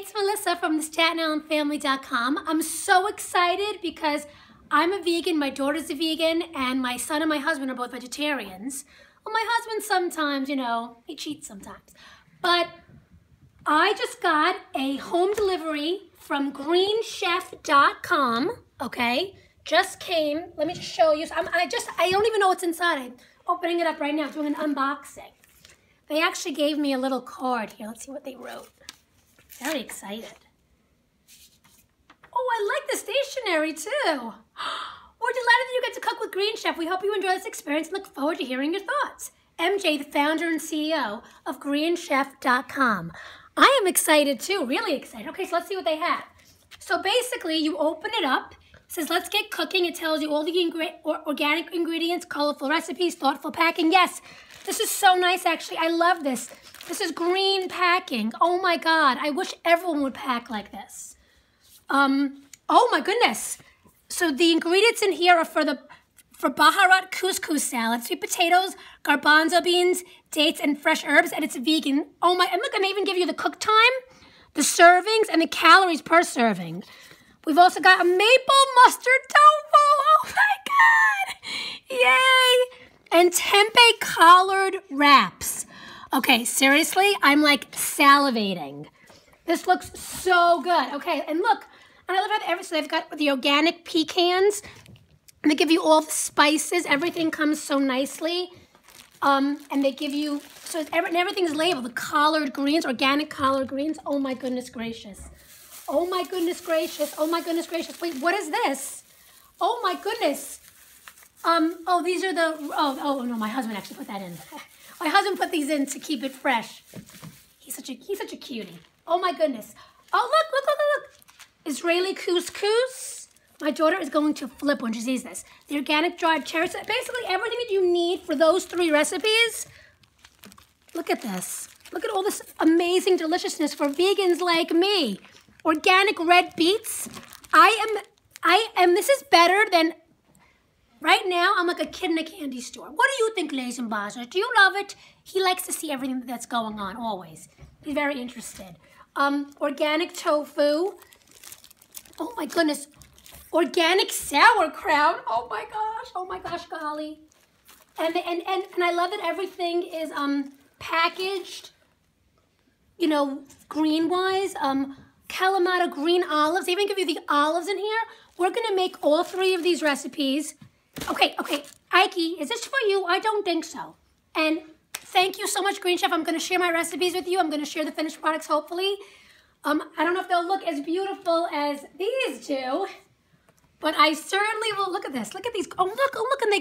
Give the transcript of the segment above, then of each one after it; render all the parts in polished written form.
it's Melissa from the StattenIslandFamily.com. I'm so excited because I'm a vegan, my daughter's a vegan, and my son and my husband are both vegetarians. Well, my husband sometimes, he cheats sometimes. But I just got a home delivery from greenchef.com, okay? Just came. Let me just show you. I don't even know what's inside. I'm opening it up right now, doing an unboxing. They actually gave me a little card here. Let's see what they wrote. Very excited. Oh, I like the stationery too. We're delighted that you get to cook with Green Chef. We hope you enjoy this experience and look forward to hearing your thoughts. MJ, the founder and CEO of greenchef.com. I am excited too, really excited. Okay, so let's see what they have. So basically, you open it up. It says, let's get cooking. It tells you all the organic ingredients, colorful recipes, thoughtful packing. Yes, this is so nice, actually. I love this. This is green packing. Oh, my God. I wish everyone would pack like this. Oh, my goodness. So the ingredients in here are for Baharat couscous salad, sweet potatoes, garbanzo beans, dates, and fresh herbs, and it's vegan. Oh, my. And look, I may even give you the cook time, the servings, and the calories per serving. We've also got a maple mustard tofu. Oh, my God. Yay. And tempeh collard wraps. Okay, seriously, I'm like salivating. This looks so good. Okay, and look, and I love how they've got the organic pecans, and they give you all the spices. Everything comes so nicely. And they give you, everything's labeled. The collard greens, organic collard greens. Oh my goodness gracious. Oh my goodness gracious. Oh my goodness gracious. Wait, what is this? Oh my goodness. Oh, these are oh no, my husband actually put that in. My husband put these in to keep it fresh. He's such a cutie. Oh my goodness. Oh, look. Israeli couscous. My daughter is going to flip when she sees this. The organic dried cherries. Basically everything that you need for those 3 recipes. Look at this. Look at all this amazing deliciousness for vegans like me. Organic red beets. This is better than, right now, I'm like a kid in a candy store. What do you think, Lazen Basra? Do you love it? He likes to see everything that's going on, always. He's very interested. Organic tofu. Oh my goodness. Organic sauerkraut. Oh my gosh, golly. And I love that everything is packaged, green-wise. Kalamata green olives. They even give you the olives in here. We're going to make all 3 of these recipes. Okay, Ike, is this for you? I don't think so. And thank you so much, Green Chef. I'm going to share my recipes with you. I'm going to share the finished products, hopefully. I don't know if they'll look as beautiful as these do, but I certainly will. Look at this. Look at these. Oh, look, and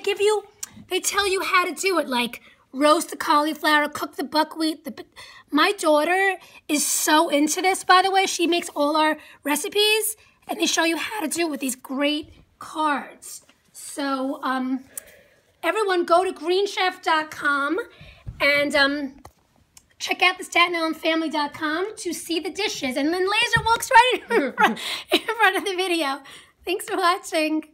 they tell you how to do it, like roast the cauliflower, cook the buckwheat. My daughter is so into this, by the way. She makes all our recipes, and they show you how to do it with these great cards. So, everyone go to greenchef.com and check out the StattenIslandFamily.com to see the dishes. And then Laser walks right in front of the video. Thanks for watching.